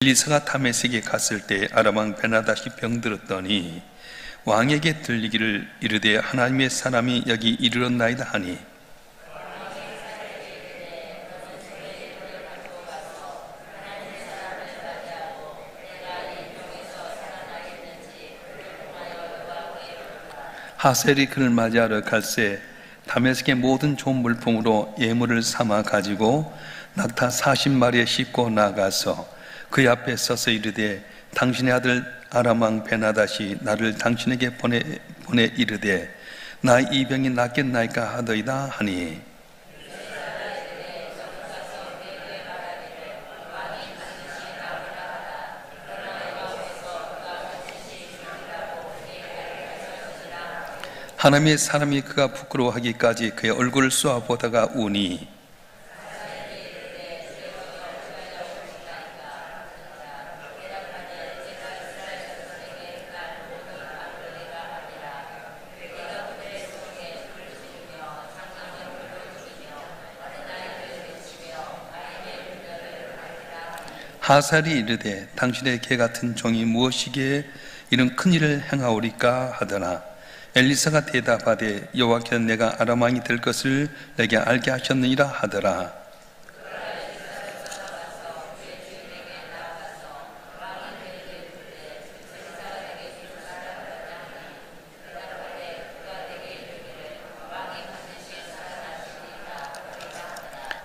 엘리사가 다메섹에 갔을 때 아람 왕 베나다시 병들었더니 왕에게 들리기를 이르되 하나님의 사람이 여기 이르렀나이다 하니 하셀이 그를 맞이하러 갈새 다메섹의 모든 좋은 물품으로 예물을 삼아 가지고 낙타 40마리에 싣고 나가서 그의 앞에 서서 이르되 당신의 아들 아람 왕 베나다시 나를 당신에게 보내 이르되 나 이 병이 낫겠나이까 하더이다 하니 하나님의 사람이 그가 부끄러워하기까지 그의 얼굴을 쏘아보다가 우니 하살이 이르되 당신의 개 같은 종이 무엇이기에 이런 큰일을 행하오리까 하더나 엘리사가 대답하되 여호와께서 내가 아람 왕이 될 것을 내게 알게 하셨느니라 하더라.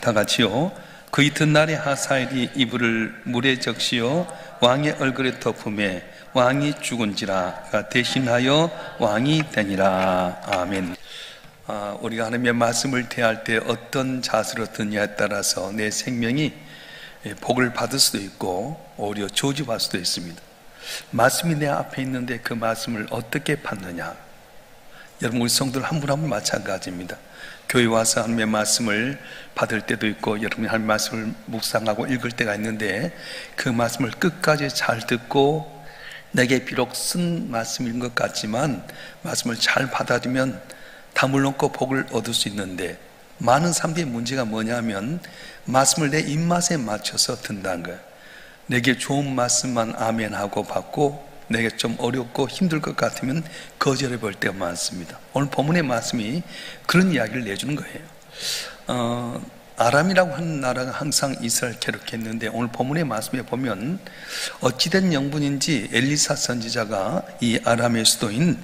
다 같이요. 그 이튿날에 하사엘이 이불을 물에 적시어 왕의 얼굴에 덮음에 왕이 죽은지라 대신하여 왕이 되니라. 아멘. 우리가 하나님의 말씀을 대할 때 어떤 자세로 듣냐에 따라서 내 생명이 복을 받을 수도 있고 오히려 저주받을 수도 있습니다. 말씀이 내 앞에 있는데 그 말씀을 어떻게 받느냐. 여러분 우리 성도들 한 분 한 분 마찬가지입니다. 교회 와서 하나님의 말씀을 받을 때도 있고 여러분이 하나님의 말씀을 묵상하고 읽을 때가 있는데 그 말씀을 끝까지 잘 듣고 내게 비록 쓴 말씀인 것 같지만 말씀을 잘 받아들이면 담을 놓고 복을 얻을 수 있는데 많은 사람들의 문제가 뭐냐면 말씀을 내 입맛에 맞춰서 듣는다는 거예요. 내게 좋은 말씀만 아멘하고 받고 내게 좀 어렵고 힘들 것 같으면 거절해 볼 때가 많습니다. 오늘 본문의 말씀이 그런 이야기를 내주는 거예요. 아람이라고 하는 나라가 항상 이스라엘 괴롭혔는데 오늘 본문의 말씀에 보면 어찌된 영분인지 엘리사 선지자가 이 아람의 수도인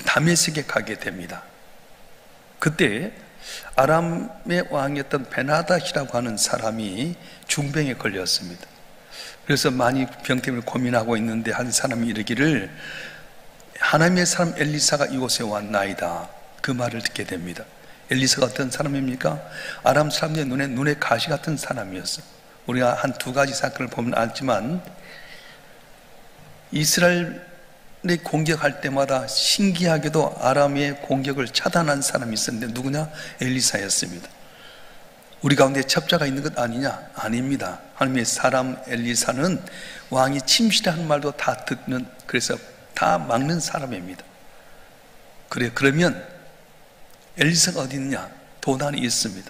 다메섹에 가게 됩니다. 그때 아람의 왕이었던 베나다시라고 하는 사람이 중병에 걸렸습니다. 그래서 많이 병 때문에 고민하고 있는데 한 사람이 이르기를 하나님의 사람 엘리사가 이곳에 왔나이다. 그 말을 듣게 됩니다. 엘리사가 어떤 사람입니까? 아람 사람들의 눈에 가시 같은 사람이었어요. 우리가 한 두 가지 사건을 보면 알지만 이스라엘이 공격할 때마다 신기하게도 아람의 공격을 차단한 사람이 있었는데 누구냐? 엘리사였습니다. 우리 가운데 첩자가 있는 것 아니냐? 아닙니다. 하나님의 사람 엘리사는 왕이 침실하는 말도 다 듣는, 그래서 다 막는 사람입니다. 그러면 엘리사가 어디 있느냐? 도단이 있습니다.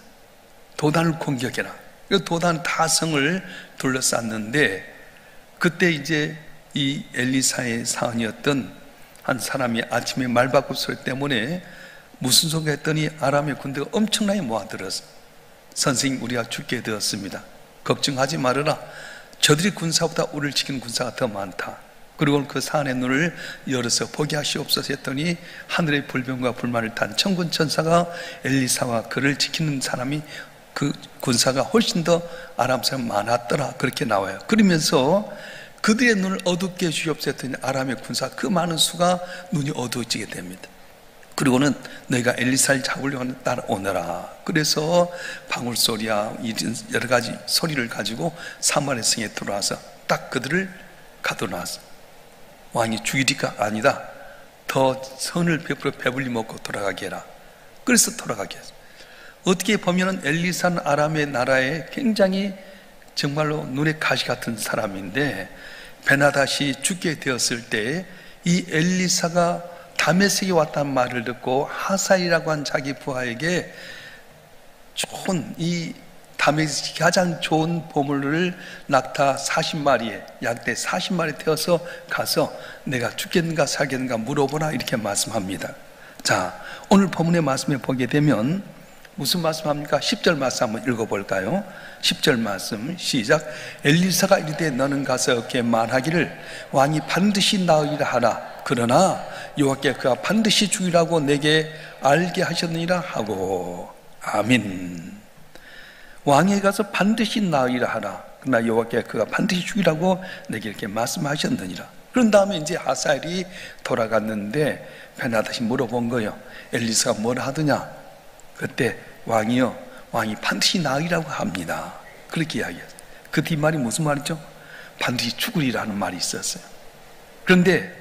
도단을 공격해라. 도단 타성을 둘러쌌는데 그때 이제 이 엘리사의 사원이었던 한 사람이 아침에 말바꾸 소리 때문에 무슨 소리가 했더니 아람의 군대가 엄청나게 모아들었어요. 선생님 우리가 죽게 되었습니다. 걱정하지 말아라. 저들이 군사보다 우리를 지키는 군사가 더 많다. 그리고 그 사안의 눈을 열어서 보게 하시옵소서 했더니 하늘의 불병과 불만을 탄 천군 천사가 엘리사와 그를 지키는 사람이 그 군사가 훨씬 더 아람 사람 많았더라. 그렇게 나와요. 그러면서 그들의 눈을 어둡게 해주시옵소서 했더니 아람의 군사 그 많은 수가 눈이 어두워지게 됩니다. 그리고는 너희가 엘리사를 잡으려고 따라오너라. 그래서 방울소리야 여러 가지 소리를 가지고 사마리아 성에 들어와서 딱 그들을 가둬놨어. 왕이 죽이리까? 아니다. 더 선을 베풀어 배불리 먹고 돌아가게 해라. 그래서 돌아가게 했어. 어떻게 보면 엘리사는 아람의 나라에 굉장히 정말로 눈에 가시 같은 사람인데 베나다시 죽게 되었을 때 이 엘리사가 다메섹에 왔다는 말을 듣고 하사이라고 한 자기 부하에게 좋은 이 다메섹 가장 좋은 보물을 낙타 40마리에 약대 40마리 태워서 가서 내가 죽겠는가 살겠는가 물어보라 이렇게 말씀합니다. 자, 오늘 본문의 말씀에 보게 되면 무슨 말씀합니까? 10절 말씀 한번 읽어볼까요? 10절 말씀 시작. 엘리사가 이르되 너는 가서 그에게 말하기를 왕이 반드시 나으리라 하라. 그러나 여호와께 그가 반드시 죽이라고 내게 알게 하셨느니라 하고. 아멘. 왕에 가서 반드시 나으리라 하라. 그러나 여호와께 그가 반드시 죽이라고 내게 이렇게 말씀하셨느니라. 그런 다음에 이제 하사엘이 돌아갔는데 베나다시 물어본 거예요. 엘리사가 뭘 하더냐? 그때 왕이 반드시 나으리라고 합니다. 그렇게 이야기했어요. 그 뒷말이 무슨 말이죠? 반드시 죽으리라는 말이 있었어요. 그런데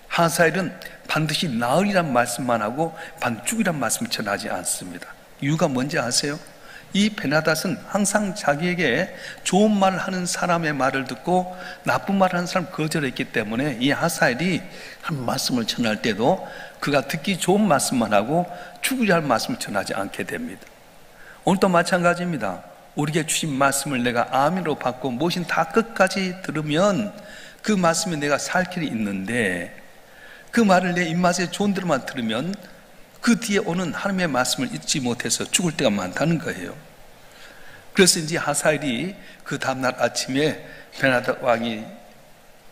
하사엘은 반드시 나으리란 말씀만 하고 반드시 죽으리란 말씀을 전하지 않습니다. 이유가 뭔지 아세요? 이 베나닷은 항상 자기에게 좋은 말을 하는 사람의 말을 듣고 나쁜 말을 하는 사람 거절했기 때문에 이 하사엘이 한 말씀을 전할 때도 그가 듣기 좋은 말씀만 하고 죽으리라는 말씀을 전하지 않게 됩니다. 오늘도 마찬가지입니다. 우리에게 주신 말씀을 내가 아멘으로 받고 무엇인 다 끝까지 들으면 그 말씀에 내가 살 길이 있는데 그 말을 내 입맛에 좋은 대로만 들으면 그 뒤에 오는 하나님의 말씀을 잊지 못해서 죽을 때가 많다는 거예요. 그래서 이제 하사엘이 그 다음날 아침에 베나닷 왕이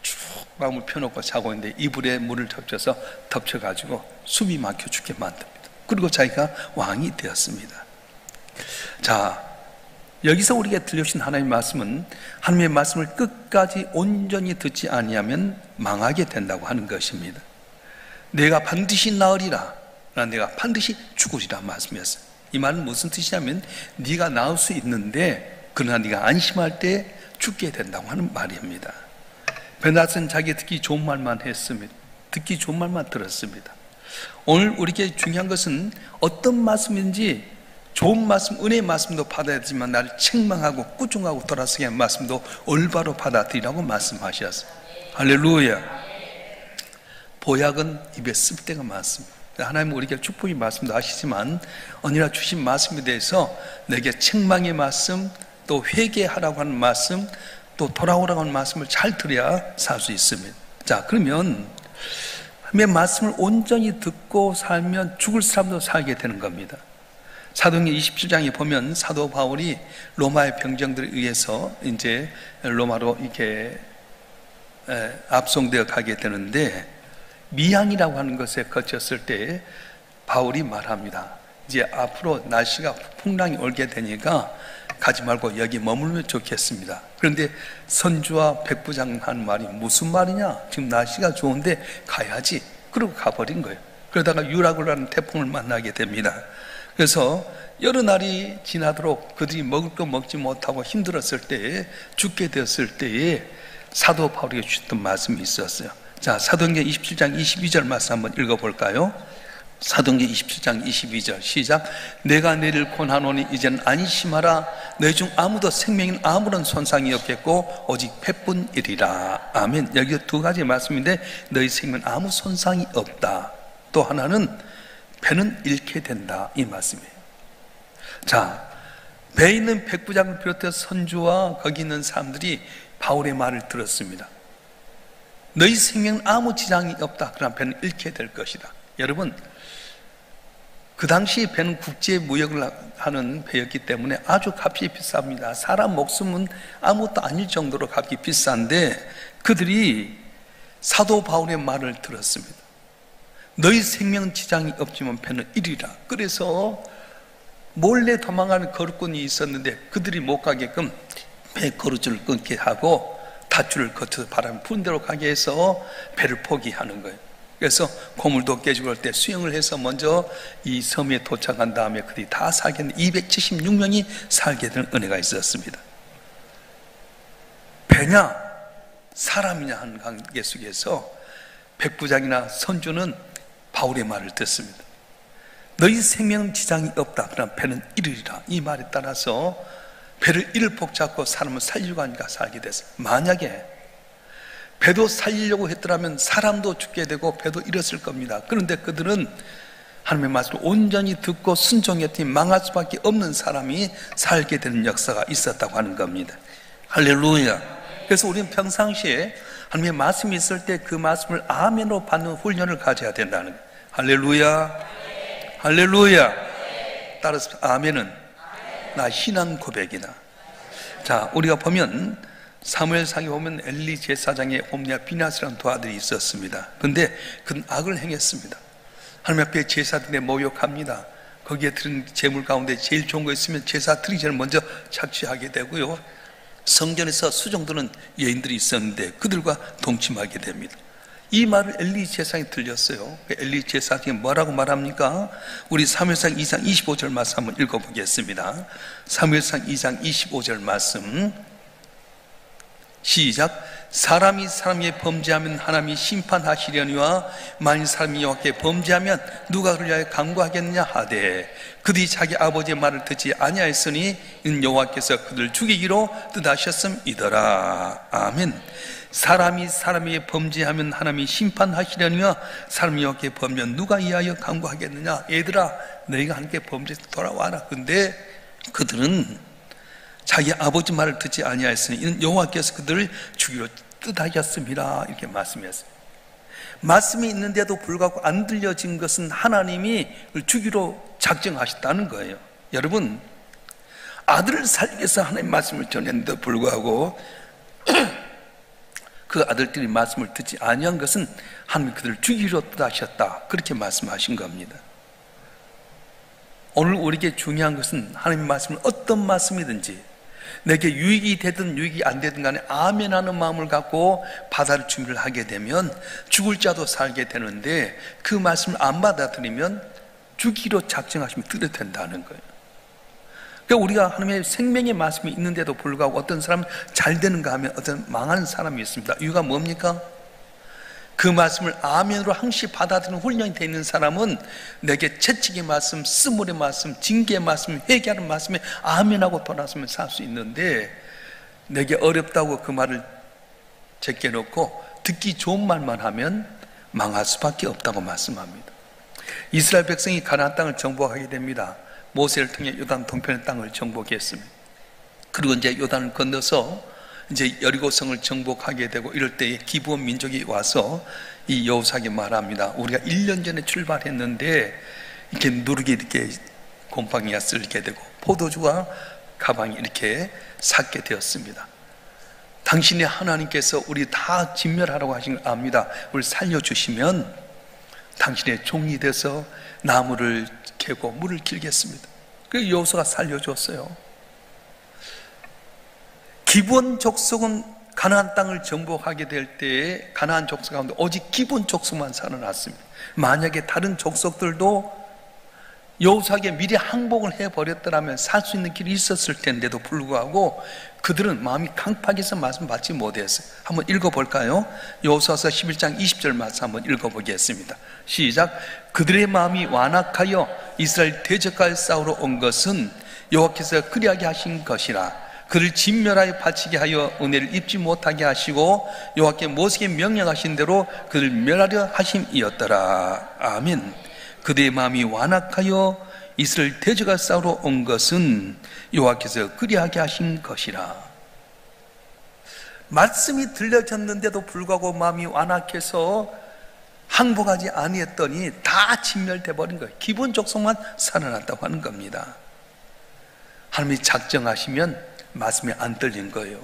쭉 마음을 펴놓고 자고 있는데 이불에 물을 적셔서 덮쳐가지고 숨이 막혀 죽게 만듭니다. 그리고 자기가 왕이 되었습니다. 자, 여기서 우리에게 들려주신 하나님의 말씀은 하나님의 말씀을 끝까지 온전히 듣지 아니하면 망하게 된다고 하는 것입니다. 내가 반드시 나으리라, 내가 반드시 죽으리라 말씀이었어요. 이 말은 무슨 뜻이냐면 네가 나을 수 있는데 그러나 네가 안심할 때 죽게 된다고 하는 말입니다. 베나닷은 자기 듣기 좋은 말만 했습니다. 듣기 좋은 말만 들었습니다. 오늘 우리에게 중요한 것은 어떤 말씀인지 좋은 말씀, 은혜의 말씀도 받아야 되지만 나를 책망하고 꾸중하고 돌아서게 하는 말씀도 올바로 받아들이라고 말씀하셨어요. 할렐루야. 보약은 입에 쓸 때가 많습니다. 하나님은 우리에게 축복의 말씀도 하시지만 언제나 주신 말씀에 대해서 내게 책망의 말씀, 또 회개하라고 하는 말씀, 또 돌아오라고 하는 말씀을 잘 들어야 살 수 있습니다. 자, 그러면 하나님의 말씀을 온전히 듣고 살면 죽을 사람도 살게 되는 겁니다. 사도행전 27장에 보면 사도 바울이 로마의 병정들에 의해서 이제 로마로 이렇게 압송되어 가게 되는데 미항이라고 하는 것에 거쳤을 때 바울이 말합니다. 이제 앞으로 날씨가 풍랑이 올게 되니까 가지 말고 여기 머물면 좋겠습니다. 그런데 선주와 백부장 하는 말이 무슨 말이냐? 지금 날씨가 좋은데 가야지. 그러고 가버린 거예요. 그러다가 유라굴라는 태풍을 만나게 됩니다. 그래서 여러 날이 지나도록 그들이 먹을 거 먹지 못하고 힘들었을 때에, 죽게 되었을 때에 사도 바울이 주셨던 말씀이 있었어요. 자, 사도행전 27장 22절 말씀 한번 읽어볼까요? 사도행전 27장 22절 시작. 내가 너희를 권하노니 이제는 안심하라. 너희 중 아무도 생명인 아무런 손상이 없겠고 오직 패뿐이리라. 아멘. 여기 두 가지 말씀인데 너희 생명 아무 손상이 없다. 또 하나는 배는 잃게 된다, 이 말씀이에요. 자, 배에 있는 백부장을 비롯해서 선주와 거기 있는 사람들이 바울의 말을 들었습니다. 너희 생명은 아무 지장이 없다. 그러나 배는 잃게 될 것이다. 여러분, 그 당시 배는 국제 무역을 하는 배였기 때문에 아주 값이 비쌉니다. 사람 목숨은 아무것도 아닐 정도로 값이 비싼데 그들이 사도 바울의 말을 들었습니다. 너희 생명 지장이 없지만 배는 잃으리라. 그래서 몰래 도망가는 거룩꾼이 있었는데 그들이 못 가게끔 배 거루줄을 끊게 하고 닷줄을 거쳐서 바람이 부는 대로 가게 해서 배를 포기하는 거예요. 그래서 고물도 깨지고 할 때 수영을 해서 먼저 이 섬에 도착한 다음에 그들이 다 살게 된 276명이 살게 된 은혜가 있었습니다. 배냐 사람이냐 하는 관계 속에서 백부장이나 선주는 바울의 말을 듣습니다. 너희 생명 지장이 없다. 그러나 배는 잃으리라. 이 말에 따라서 배를 잃을 복잡고 사람을 살리려고 하니까 살게 됐어요. 만약에 배도 살리려고 했더라면 사람도 죽게 되고 배도 잃었을 겁니다. 그런데 그들은 하나님의 말씀을 온전히 듣고 순종했더니 망할 수밖에 없는 사람이 살게 되는 역사가 있었다고 하는 겁니다. 할렐루야. 그래서 우리는 평상시에 하나님의 말씀이 있을 때 그 말씀을 아멘으로 받는 훈련을 가져야 된다는 거예요. 할렐루야. 할렐루야. 따라서 아멘은 나 신앙 고백이다. 자, 우리가 보면 사무엘상에 보면 엘리 제사장의 홈리와 비나스라는 두 아들이 있었습니다. 그런데 그는 악을 행했습니다. 하나님 앞에 제사드리에 모욕합니다. 거기에 드린 재물 가운데 제일 좋은 거 있으면 제사 드리기 전에 먼저 착취하게 되고요, 성전에서 수종드는 여인들이 있었는데 그들과 동침하게 됩니다. 이 말을 엘리 제사장이 들렸어요. 엘리 제사장이 뭐라고 말합니까? 우리 사무엘상 2장 25절 말씀 한번 읽어보겠습니다. 사무엘상 2장 25절 말씀 시작. 사람이 사람에게 범죄하면 하나님이 심판하시려니와 만일 사람이 여호와께 범죄하면 누가 그를 위하여 간구하겠느냐 하되 그들이 자기 아버지의 말을 듣지 아니하였으니 이는 여호와께서 그들을 죽이기로 뜻하셨음이더라. 아멘. 사람이 사람에게 범죄하면 하나님이 심판하시려니와 사람이 여호와께 범죄하면 누가 이하여 간구하겠느냐. 얘들아, 너희가 하나님께 범죄해서 돌아와라. 근데 그들은 자기 아버지 말을 듣지 아니하였으니 이는 여호와께서 그들을 죽이려 뜻하셨음이라. 이렇게 말씀했어요. 말씀이 있는데도 불구하고 안 들려진 것은 하나님이 죽이로 작정하셨다는 거예요. 여러분, 아들을 살리기 위해서 하나님 말씀을 전했는데도 불구하고 그 아들들이 말씀을 듣지 아니한 것은 하나님이 그들을 죽이려 뜻하셨다. 그렇게 말씀하신 겁니다. 오늘 우리에게 중요한 것은 하나님의 말씀을 어떤 말씀이든지 내게 유익이 되든 유익이 안 되든 간에 아멘하는 마음을 갖고 받아들 준비를 하게 되면 죽을 자도 살게 되는데 그 말씀을 안 받아들이면 죽이로 작정하시면 들어야 된다는 거예요. 그러니까 우리가 하나님의 생명의 말씀이 있는데도 불구하고 어떤 사람은 잘 되는가 하면 어떤 망하는 사람이 있습니다. 이유가 뭡니까? 그 말씀을 아멘으로 항시 받아들이는 훈련이 되어 있는 사람은 내게 채찍의 말씀, 스물의 말씀, 징계의 말씀, 회개하는 말씀에 아멘하고 돌아서면 살 수 있는데 내게 어렵다고 그 말을 제껴놓고 듣기 좋은 말만 하면 망할 수밖에 없다고 말씀합니다. 이스라엘 백성이 가나안 땅을 정복하게 됩니다. 모세를 통해 요단 동편의 땅을 정복했습니다. 그리고 이제 요단을 건너서 이제 여리고성을 정복하게 되고 이럴 때에 기브온 민족이 와서 이 여호수아에게 말합니다. 우리가 1년 전에 출발했는데 이렇게 누룩이 이렇게 곰팡이가 쓸게 되고 포도주와 가방이 이렇게 삭게 되었습니다. 당신의 하나님께서 우리 다 진멸하라고 하신 걸 압니다. 우리 살려주시면 당신의 종이 돼서 나무를 캐고 물을 길겠습니다. 그래서 여호수아가 살려줬어요. 기브온 족속은 가나안 땅을 정복하게 될 때에 가나안 족속 가운데 오직 기브온 족속만 살아났습니다. 만약에 다른 족속들도 여호수아에게 미리 항복을 해버렸더라면 살 수 있는 길이 있었을 텐데도 불구하고 그들은 마음이 강팍해서 말씀 받지 못했어요. 한번 읽어볼까요? 여호수아서 11장 20절 말씀 한번 읽어보겠습니다. 시작. 그들의 마음이 완악하여 이스라엘 대적과 싸우러 온 것은 여호와께서 그리하게 하신 것이라. 그를 진멸하여 바치게 하여 은혜를 입지 못하게 하시고 여호와께 모세에게 명령하신 대로 그를 멸하려 하심이었더라. 아멘. 그들의 마음이 완악하여 이스라엘 대적과 싸우러 온 것은 여호와께서 그리하게 하신 것이라. 말씀이 들려졌는데도 불구하고 마음이 완악해서 항복하지 아니했더니 다 진멸돼 버린 거예요. 기본 족속만 살아났다고 하는 겁니다. 하나님이 작정하시면 말씀이 안 들리는 거예요.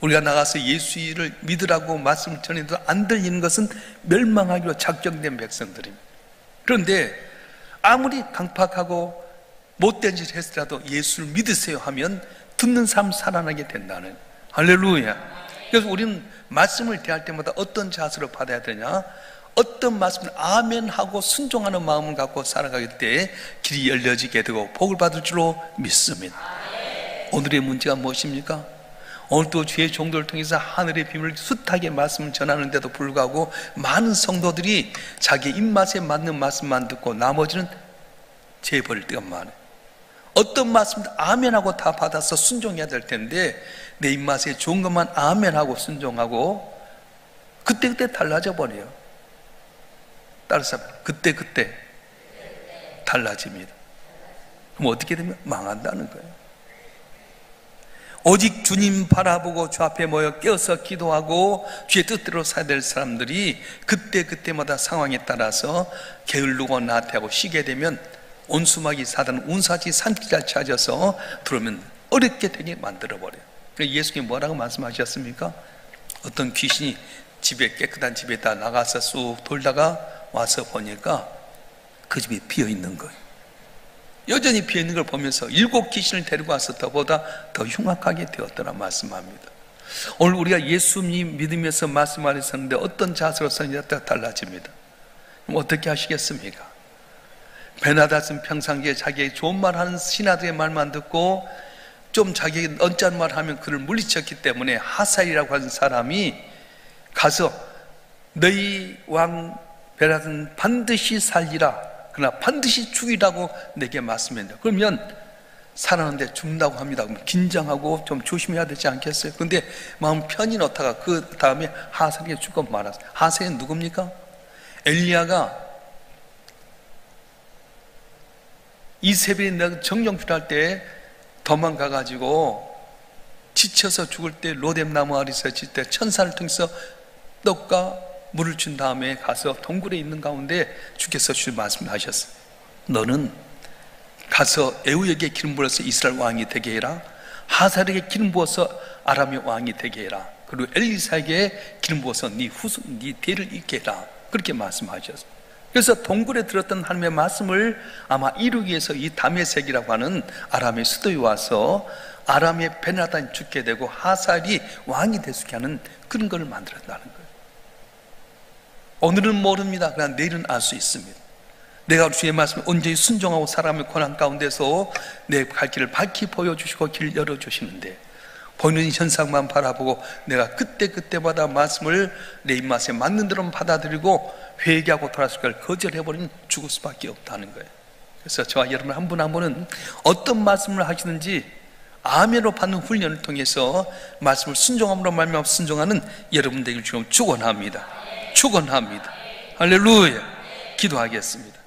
우리가 나가서 예수를 믿으라고 말씀 전해도 안 들리는 것은 멸망하기로 작정된 백성들입니다. 그런데 아무리 강팍하고 못된 짓을 했더라도 예수를 믿으세요 하면 듣는 사람 살아나게 된다는. 할렐루야. 그래서 우리는 말씀을 대할 때마다 어떤 자세로 받아야 되냐, 어떤 말씀을 아멘하고 순종하는 마음을 갖고 살아가기 때문에 길이 열려지게 되고 복을 받을 줄로 믿습니다. 오늘의 문제가 무엇입니까? 오늘도 주의 종도를 통해서 하늘의 비밀을 숱하게 말씀을 전하는데도 불구하고 많은 성도들이 자기 입맛에 맞는 말씀만 듣고 나머지는 재버릴 때가 많아요. 어떤 말씀도 아멘하고 다 받아서 순종해야 될 텐데 내 입맛에 좋은 것만 아멘하고 순종하고 그때그때 달라져 버려요. 따라서 그때그때 달라집니다. 그럼 어떻게 되면 망한다는 거예요. 오직 주님 바라보고 주 앞에 모여 깨어서 기도하고 주의 뜻대로 살아야 될 사람들이 그때마다 상황에 따라서 게을르고 나태하고 쉬게 되면 온수마귀 사단 운사지 산기잘 찾아서 들어오면 어렵게 되게 만들어버려요. 예수님이 뭐라고 말씀하셨습니까? 어떤 귀신이 깨끗한 집에다 나가서 쑥 돌다가 와서 보니까 그 집이 비어있는 거예요. 여전히 비어있는 걸 보면서 7 귀신을 데리고 와서 더보다 더 흉악하게 되었더라 말씀합니다. 오늘 우리가 예수님 믿으면서 말씀하셨는데 어떤 자세로 서느냐에 따라 달라집니다. 그럼 어떻게 하시겠습니까? 베나닷은 평상시에 자기의 좋은 말 하는 신하들의 말만 듣고 좀 자기에게 언짢은 말 하면 그를 물리쳤기 때문에 하사엘이라고 하는 사람이 가서 너희 왕 베나닷은 반드시 살리라, 그러나 반드시 죽이라고 내게 말씀했는데, 그러면 살아는데 죽는다고 합니다. 그럼 긴장하고 좀 조심해야 되지 않겠어요? 그런데 마음 편히 놓다가 그 다음에 하사엘이 죽고 말았어요. 하사엘은 누굽니까? 엘리야가 이세벨이 정령 필요할 때 도망가가지고 지쳐서 죽을 때 로뎀나무 아래서 있을 때 천사를 통해서 떡과 물을 준 다음에 가서 동굴에 있는 가운데 주께서 주신 말씀을 하셨어요. 너는 가서 에후에게 기름 부어서 이스라엘 왕이 되게 해라. 하사엘에게 기름 부어서 아람의 왕이 되게 해라. 그리고 엘리사에게 기름 부어서 네 뒤를 잇게 해라. 그렇게 말씀하셨어요. 그래서 동굴에 들었던 하나님의 말씀을 아마 이루기 위해서 이 다메섹이라고 하는 아람의 수도에 와서 아람의 베나닷이 죽게 되고 하사엘이 왕이 되게 하는 그런 걸 만들었다는 거예요. 오늘은 모릅니다. 그러나 내일은 알 수 있습니다. 내가 주의 말씀에 온전히 순종하고 사람의 고난 가운데서 내 갈 길을 밝히 보여주시고 길 열어주시는데, 보이는 현상만 바라보고 내가 그때마다 말씀을 내 입맛에 맞는 대로 받아들이고 회개하고 돌아설 걸 거절해버리면 죽을 수밖에 없다는 거예요. 그래서 저와 여러분 한 분 한 분은 어떤 말씀을 하시는지 아멘으로 받는 훈련을 통해서 말씀을 순종함으로 말미암아 순종하는 여러분 되길 지금 축원합니다. 축원합니다. 할렐루야. 기도하겠습니다.